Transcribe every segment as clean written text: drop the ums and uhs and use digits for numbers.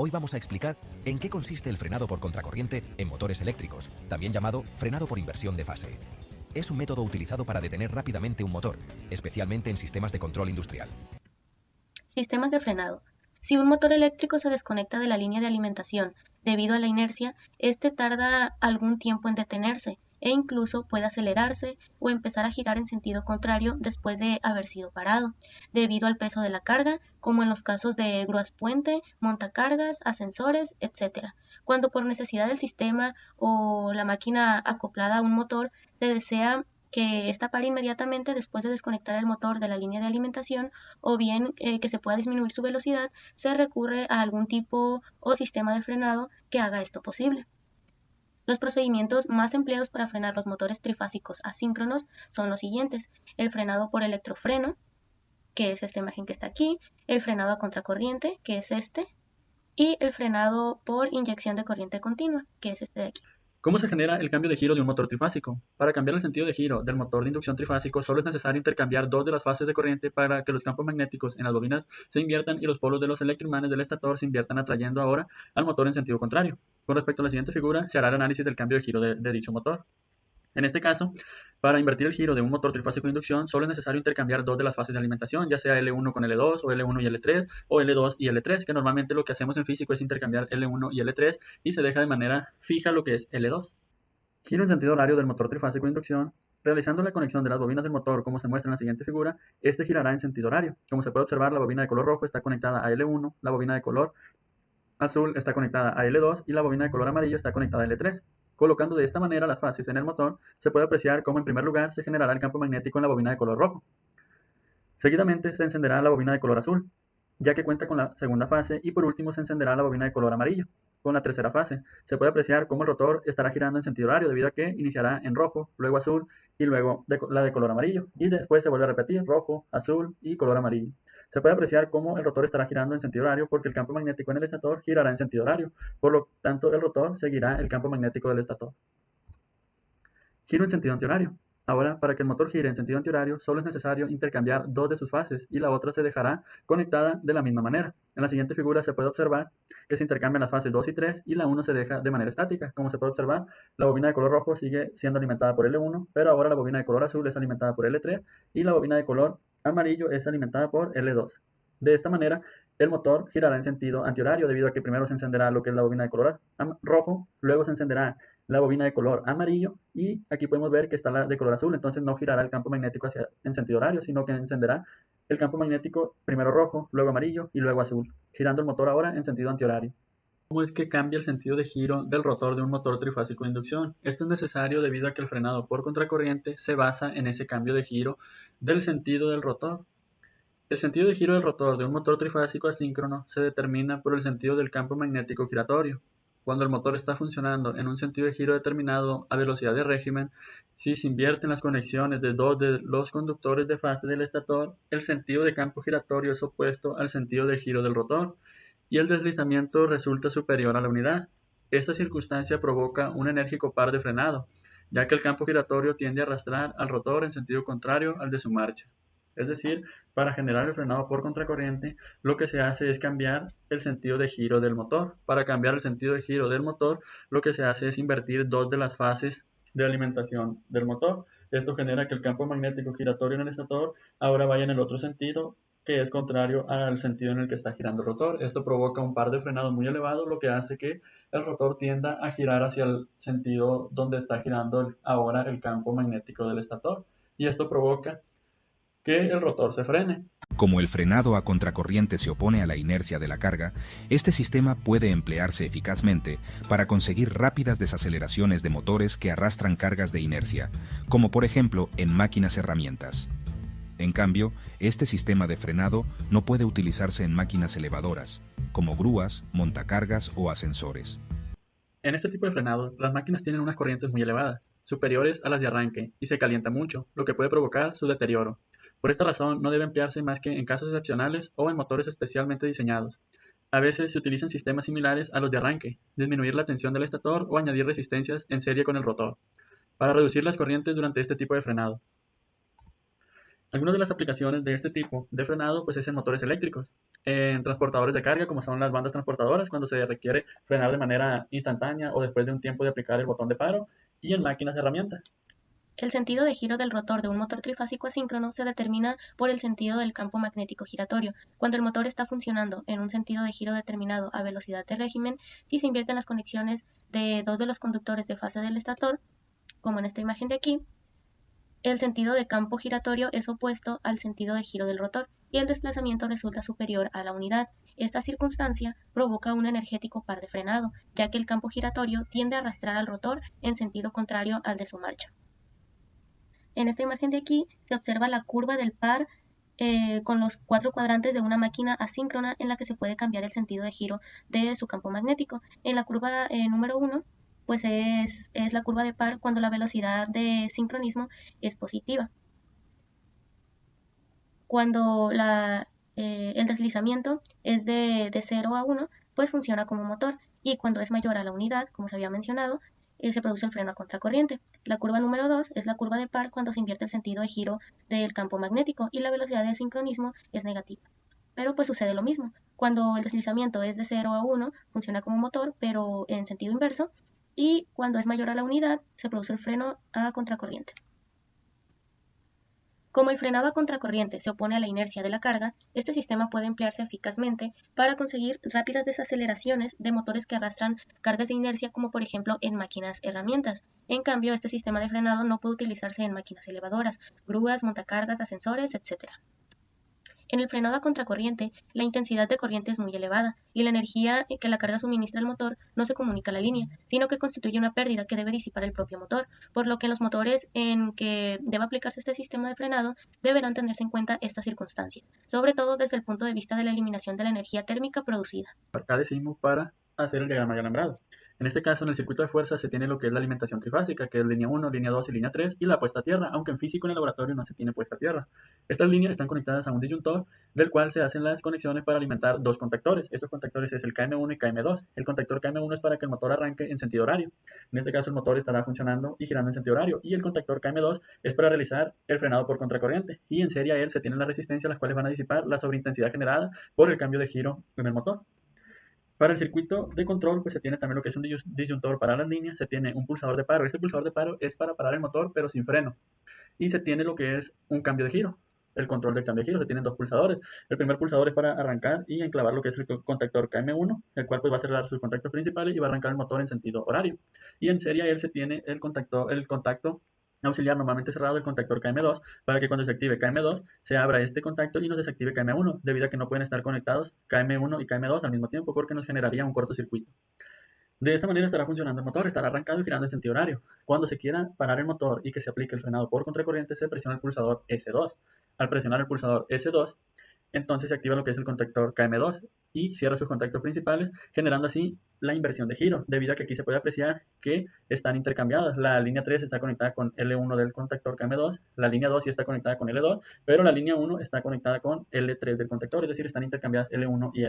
Hoy vamos a explicar en qué consiste el frenado por contracorriente en motores eléctricos, también llamado frenado por inversión de fase. Es un método utilizado para detener rápidamente un motor, especialmente en sistemas de control industrial. Sistemas de frenado. Si un motor eléctrico se desconecta de la línea de alimentación debido a la inercia, este tarda algún tiempo en detenerse e incluso puede acelerarse o empezar a girar en sentido contrario después de haber sido parado, debido al peso de la carga, como en los casos de grúas puente, montacargas, ascensores, etc. Cuando por necesidad del sistema o la máquina acoplada a un motor se desea que ésta pare inmediatamente después de desconectar el motor de la línea de alimentación o bien que se pueda disminuir su velocidad, se recurre a algún tipo o sistema de frenado que haga esto posible. Los procedimientos más empleados para frenar los motores trifásicos asíncronos son los siguientes: el frenado por electrofreno, que es esta imagen que está aquí, el frenado a contracorriente, que es este, y el frenado por inyección de corriente continua, que es este de aquí. ¿Cómo se genera el cambio de giro de un motor trifásico? Para cambiar el sentido de giro del motor de inducción trifásico solo es necesario intercambiar dos de las fases de corriente para que los campos magnéticos en las bobinas se inviertan y los polos de los electroimanes del estator se inviertan, atrayendo ahora al motor en sentido contrario. Con respecto a la siguiente figura, se hará el análisis del cambio de giro de dicho motor. En este caso, para invertir el giro de un motor trifásico de inducción, solo es necesario intercambiar dos de las fases de alimentación, ya sea L1 con L2, o L1 y L3, o L2 y L3, que normalmente lo que hacemos en físico es intercambiar L1 y L3 y se deja de manera fija lo que es L2. Giro en sentido horario del motor trifásico de inducción. Realizando la conexión de las bobinas del motor, como se muestra en la siguiente figura, este girará en sentido horario. Como se puede observar, la bobina de color rojo está conectada a L1, la bobina de color azul está conectada a L2 y la bobina de color amarillo está conectada a L3. Colocando de esta manera las fases en el motor, se puede apreciar cómo en primer lugar se generará el campo magnético en la bobina de color rojo. Seguidamente se encenderá la bobina de color azul, ya que cuenta con la segunda fase, y por último se encenderá la bobina de color amarillo. Con la tercera fase, se puede apreciar cómo el rotor estará girando en sentido horario debido a que iniciará en rojo, luego azul y luego la de color amarillo, y después se vuelve a repetir rojo, azul y color amarillo. Se puede apreciar cómo el rotor estará girando en sentido horario porque el campo magnético en el estator girará en sentido horario, por lo tanto el rotor seguirá el campo magnético del estator. Giro en sentido antihorario. Ahora, para que el motor gire en sentido antihorario, solo es necesario intercambiar dos de sus fases y la otra se dejará conectada de la misma manera. En la siguiente figura se puede observar que se intercambian las fases 2 y 3 y la 1 se deja de manera estática. Como se puede observar, la bobina de color rojo sigue siendo alimentada por L1, pero ahora la bobina de color azul es alimentada por L3 y la bobina de color amarillo es alimentada por L2. De esta manera, el motor girará en sentido antihorario debido a que primero se encenderá lo que es la bobina de color rojo, luego se encenderá la bobina de color amarillo y aquí podemos ver que está la de color azul, entonces no girará el campo magnético en sentido horario, sino que encenderá el campo magnético primero rojo, luego amarillo y luego azul, girando el motor ahora en sentido antihorario. ¿Cómo es que cambia el sentido de giro del rotor de un motor trifásico de inducción? Esto es necesario debido a que el frenado por contracorriente se basa en ese cambio de giro del sentido del rotor. El sentido de giro del rotor de un motor trifásico asíncrono se determina por el sentido del campo magnético giratorio. Cuando el motor está funcionando en un sentido de giro determinado a velocidad de régimen, si se invierten las conexiones de dos de los conductores de fase del estator, el sentido de campo giratorio es opuesto al sentido de giro del rotor y el deslizamiento resulta superior a la unidad. Esta circunstancia provoca un enérgico par de frenado, ya que el campo giratorio tiende a arrastrar al rotor en sentido contrario al de su marcha. Es decir, para generar el frenado por contracorriente, lo que se hace es cambiar el sentido de giro del motor. Para cambiar el sentido de giro del motor, lo que se hace es invertir dos de las fases de alimentación del motor. Esto genera que el campo magnético giratorio en el estator ahora vaya en el otro sentido, que es contrario al sentido en el que está girando el rotor. Esto provoca un par de frenados muy elevado, lo que hace que el rotor tienda a girar hacia el sentido donde está girando ahora el campo magnético del estator. Y esto provoca que el rotor se frene. Como el frenado a contracorriente se opone a la inercia de la carga, este sistema puede emplearse eficazmente para conseguir rápidas desaceleraciones de motores que arrastran cargas de inercia, como por ejemplo en máquinas herramientas. En cambio, este sistema de frenado no puede utilizarse en máquinas elevadoras, como grúas, montacargas o ascensores. En este tipo de frenado, las máquinas tienen unas corrientes muy elevadas, superiores a las de arranque, y se calienta mucho, lo que puede provocar su deterioro. Por esta razón, no debe emplearse más que en casos excepcionales o en motores especialmente diseñados. A veces se utilizan sistemas similares a los de arranque, disminuir la tensión del estator o añadir resistencias en serie con el rotor, para reducir las corrientes durante este tipo de frenado. Algunas de las aplicaciones de este tipo de frenado pues es en motores eléctricos, en transportadores de carga como son las bandas transportadoras cuando se requiere frenar de manera instantánea o después de un tiempo de aplicar el botón de paro, y en máquinas herramientas. El sentido de giro del rotor de un motor trifásico asíncrono se determina por el sentido del campo magnético giratorio. Cuando el motor está funcionando en un sentido de giro determinado a velocidad de régimen, si se invierten las conexiones de dos de los conductores de fase del estator, como en esta imagen de aquí, el sentido de campo giratorio es opuesto al sentido de giro del rotor y el desplazamiento resulta superior a la unidad. Esta circunstancia provoca un energético par de frenado, ya que el campo giratorio tiende a arrastrar al rotor en sentido contrario al de su marcha. En esta imagen de aquí se observa la curva del par con los 4 cuadrantes de una máquina asíncrona en la que se puede cambiar el sentido de giro de su campo magnético. En la curva número 1 pues es la curva de par cuando la velocidad de sincronismo es positiva. Cuando el deslizamiento es de 0 a 1, pues funciona como motor, y cuando es mayor a la unidad, como se había mencionado, se produce el freno a contracorriente. La curva número 2 es la curva de par cuando se invierte el sentido de giro del campo magnético y la velocidad de sincronismo es negativa. Pero pues sucede lo mismo. Cuando el deslizamiento es de 0 a 1, funciona como motor, pero en sentido inverso, y cuando es mayor a la unidad, se produce el freno a contracorriente. Como el frenado a contracorriente se opone a la inercia de la carga, este sistema puede emplearse eficazmente para conseguir rápidas desaceleraciones de motores que arrastran cargas de inercia, como por ejemplo en máquinas herramientas. En cambio, este sistema de frenado no puede utilizarse en máquinas elevadoras, grúas, montacargas, ascensores, etc. En el frenado a contracorriente, la intensidad de corriente es muy elevada y la energía que la carga suministra al motor no se comunica a la línea, sino que constituye una pérdida que debe disipar el propio motor, por lo que en los motores en que deba aplicarse este sistema de frenado deberán tenerse en cuenta estas circunstancias, sobre todo desde el punto de vista de la eliminación de la energía térmica producida. Acá decimos para hacer el diagrama de alambrado. En este caso, en el circuito de fuerza se tiene lo que es la alimentación trifásica, que es línea 1, línea 2 y línea 3, y la puesta a tierra, aunque en físico en el laboratorio no se tiene puesta a tierra. Estas líneas están conectadas a un disyuntor, del cual se hacen las conexiones para alimentar dos contactores. Estos contactores es el KM1 y KM2. El contactor KM1 es para que el motor arranque en sentido horario. En este caso, el motor estará funcionando y girando en sentido horario, y el contactor KM2 es para realizar el frenado por contracorriente. Y en serie a él se tienen las resistencias, las cuales van a disipar la sobreintensidad generada por el cambio de giro en el motor. Para el circuito de control, pues se tiene también lo que es un disyuntor para las líneas, se tiene un pulsador de paro. Este pulsador de paro es para parar el motor, pero sin freno. Y se tiene lo que es un cambio de giro, el control del cambio de giro. Se tienen dos pulsadores. El primer pulsador es para arrancar y enclavar lo que es el contactor KM1, el cual pues va a cerrar sus contactos principales y va a arrancar el motor en sentido horario. Y en serie a él se tiene el contacto auxiliar normalmente cerrado del contactor KM2 para que cuando se active KM2 se abra este contacto y nos desactive KM1, debido a que no pueden estar conectados KM1 y KM2 al mismo tiempo porque nos generaría un cortocircuito. De esta manera estará funcionando el motor, estará arrancado y girando en sentido horario. Cuando se quiera parar el motor y que se aplique el frenado por contracorriente, se presiona el pulsador S2. Al presionar el pulsador S2, entonces se activa lo que es el contactor KM2 y cierra sus contactos principales, generando así la inversión de giro, debido a que aquí se puede apreciar que están intercambiadas. La línea 3 está conectada con L1 del contactor KM2, la línea 2 sí está conectada con L2, pero la línea 1 está conectada con L3 del contactor, es decir, están intercambiadas L1 y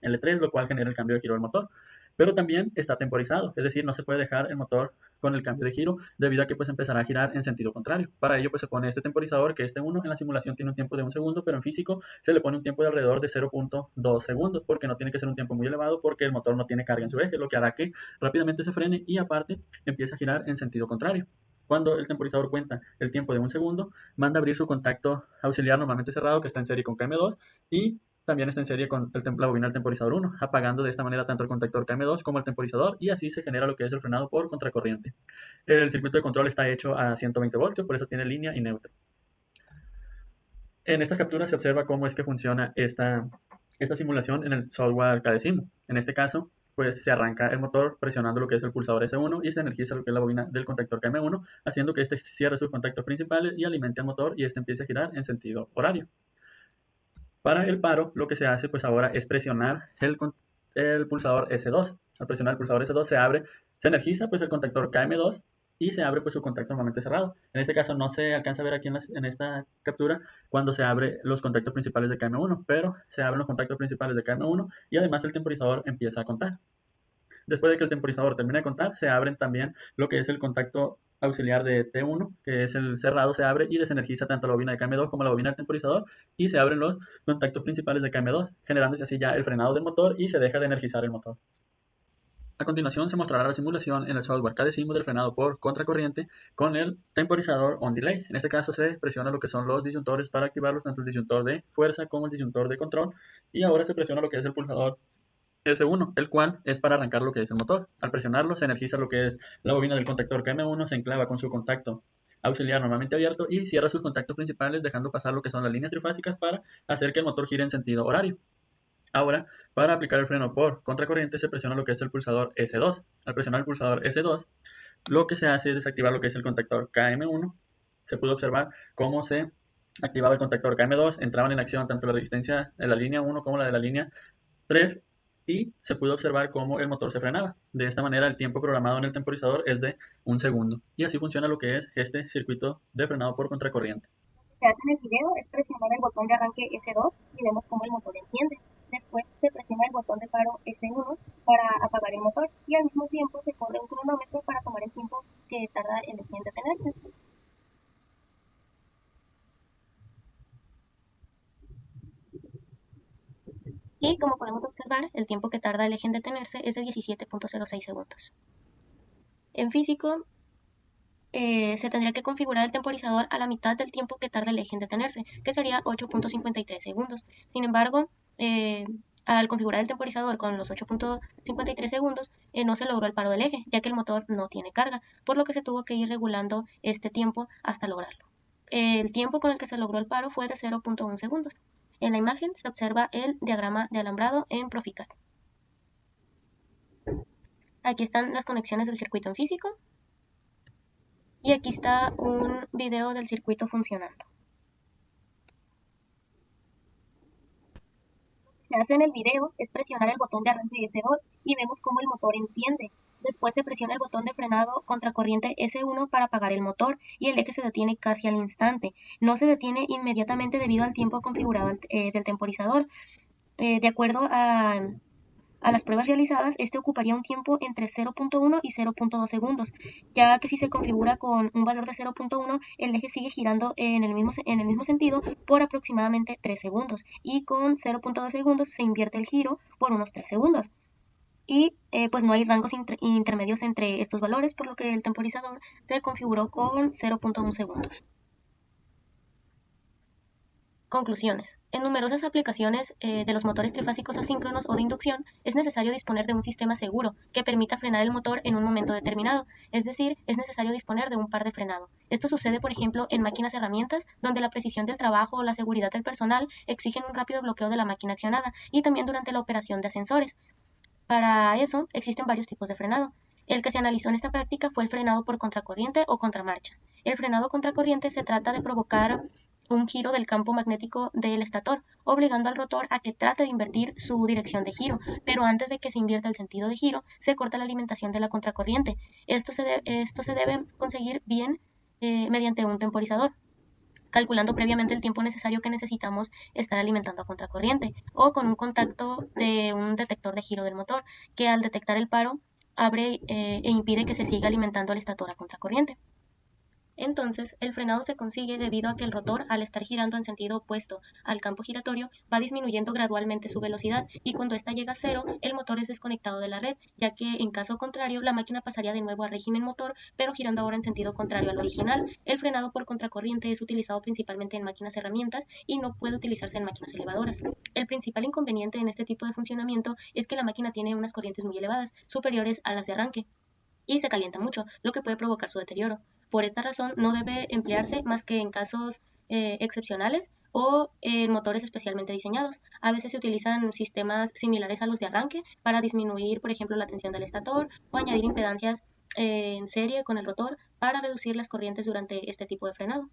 L3, lo cual genera el cambio de giro del motor. Pero también está temporizado, es decir, no se puede dejar el motor con el cambio de giro debido a que pues empezará a girar en sentido contrario. Para ello pues se pone este temporizador, que este 1 en la simulación tiene un tiempo de 1 segundo, pero en físico se le pone un tiempo de alrededor de 0.2 segundos, porque no tiene que ser un tiempo muy elevado porque el motor no tiene carga en su eje, lo que hará que rápidamente se frene y aparte empiece a girar en sentido contrario. Cuando el temporizador cuenta el tiempo de 1 segundo, manda a abrir su contacto auxiliar normalmente cerrado, que está en serie con KM2, y también está en serie con la bobina del temporizador 1, apagando de esta manera tanto el contactor KM2 como el temporizador, y así se genera lo que es el frenado por contracorriente. El circuito de control está hecho a 120 voltios, por eso tiene línea y neutro. En esta captura se observa cómo es que funciona esta simulación en el software Cadecimu. En este caso, pues se arranca el motor presionando lo que es el pulsador S1 y se energiza lo que es la bobina del contactor KM1, haciendo que este cierre sus contactos principales y alimente el motor y este empiece a girar en sentido horario. Para el paro, lo que se hace pues ahora es presionar el pulsador S2. Al presionar el pulsador S2 se energiza pues el contactor KM2 y se abre pues su contacto normalmente cerrado. En este caso no se alcanza a ver aquí en esta captura cuando se abre los contactos principales de KM1, pero se abren los contactos principales de KM1 y además el temporizador empieza a contar. Después de que el temporizador termine de contar, se abren también lo que es el contacto auxiliar de T1, que es el cerrado, se abre y desenergiza tanto la bobina de KM2 como la bobina del temporizador, y se abren los contactos principales de KM2, generándose así ya el frenado del motor y se deja de energizar el motor. A continuación se mostrará la simulación en el software que decimos del frenado por contracorriente con el temporizador on delay. En este caso se presiona lo que son los disyuntores para activarlos, tanto el disyuntor de fuerza como el disyuntor de control, y ahora se presiona lo que es el pulsador S1, el cual es para arrancar lo que es el motor. Al presionarlo se energiza lo que es la bobina del contactor KM1, se enclava con su contacto auxiliar normalmente abierto y cierra sus contactos principales dejando pasar lo que son las líneas trifásicas para hacer que el motor gire en sentido horario. Ahora, para aplicar el freno por contracorriente se presiona lo que es el pulsador S2. Al presionar el pulsador S2, lo que se hace es desactivar lo que es el contactor KM1. Se pudo observar cómo se activaba el contactor KM2, entraban en acción tanto la resistencia de la línea 1 como la de la línea 3, y se pudo observar cómo el motor se frenaba. De esta manera el tiempo programado en el temporizador es de 1 segundo. Y así funciona lo que es este circuito de frenado por contracorriente. Lo que se hace en el video es presionar el botón de arranque S2 y vemos cómo el motor enciende. Después se presiona el botón de paro S1 para apagar el motor y al mismo tiempo se corre un cronómetro para tomar el tiempo que tarda el eje en detenerse. Y como podemos observar, el tiempo que tarda el eje en detenerse es de 17.06 segundos. En físico, se tendría que configurar el temporizador a la mitad del tiempo que tarda el eje en detenerse, que sería 8.53 segundos. Sin embargo, al configurar el temporizador con los 8.53 segundos, no se logró el paro del eje, ya que el motor no tiene carga, por lo que se tuvo que ir regulando este tiempo hasta lograrlo. El tiempo con el que se logró el paro fue de 0.1 segundos. En la imagen se observa el diagrama de alambrado en Proficar. Aquí están las conexiones del circuito en físico. Y aquí está un video del circuito funcionando. Lo que se hace en el video es presionar el botón de arranque S2 y vemos cómo el motor enciende. Después se presiona el botón de frenado contracorriente S1 para apagar el motor y el eje se detiene casi al instante. No se detiene inmediatamente debido al tiempo configurado del temporizador. De acuerdo a las pruebas realizadas, este ocuparía un tiempo entre 0.1 y 0.2 segundos, ya que si se configura con un valor de 0.1, el eje sigue girando en el mismo sentido por aproximadamente 3 segundos, y con 0.2 segundos se invierte el giro por unos 3 segundos. Y pues no hay rangos intermedios entre estos valores, por lo que el temporizador se configuró con 0.1 segundos. Conclusiones. En numerosas aplicaciones de los motores trifásicos asíncronos o de inducción, es necesario disponer de un sistema seguro que permita frenar el motor en un momento determinado, es decir, es necesario disponer de un par de frenado. Esto sucede, por ejemplo, en máquinas herramientas, donde la precisión del trabajo o la seguridad del personal exigen un rápido bloqueo de la máquina accionada, y también durante la operación de ascensores. Para eso, existen varios tipos de frenado. El que se analizó en esta práctica fue el frenado por contracorriente o contramarcha. El frenado contracorriente se trata de provocar un giro del campo magnético del estator, obligando al rotor a que trate de invertir su dirección de giro, pero antes de que se invierta el sentido de giro, se corta la alimentación de la contracorriente. Esto se debe conseguir bien mediante un temporizador, calculando previamente el tiempo necesario que necesitamos estar alimentando a contracorriente, o con un contacto de un detector de giro del motor, que al detectar el paro abre e impide que se siga alimentando al estator a contracorriente. Entonces, el frenado se consigue debido a que el rotor, al estar girando en sentido opuesto al campo giratorio, va disminuyendo gradualmente su velocidad, y cuando ésta llega a cero, el motor es desconectado de la red, ya que en caso contrario, la máquina pasaría de nuevo a régimen motor, pero girando ahora en sentido contrario al original. El frenado por contracorriente es utilizado principalmente en máquinas herramientas y no puede utilizarse en máquinas elevadoras. El principal inconveniente en este tipo de funcionamiento es que la máquina tiene unas corrientes muy elevadas, superiores a las de arranque, y se calienta mucho, lo que puede provocar su deterioro. Por esta razón, no debe emplearse más que en casos excepcionales o en motores especialmente diseñados. A veces se utilizan sistemas similares a los de arranque para disminuir, por ejemplo, la tensión del estator, o añadir impedancias en serie con el rotor para reducir las corrientes durante este tipo de frenado.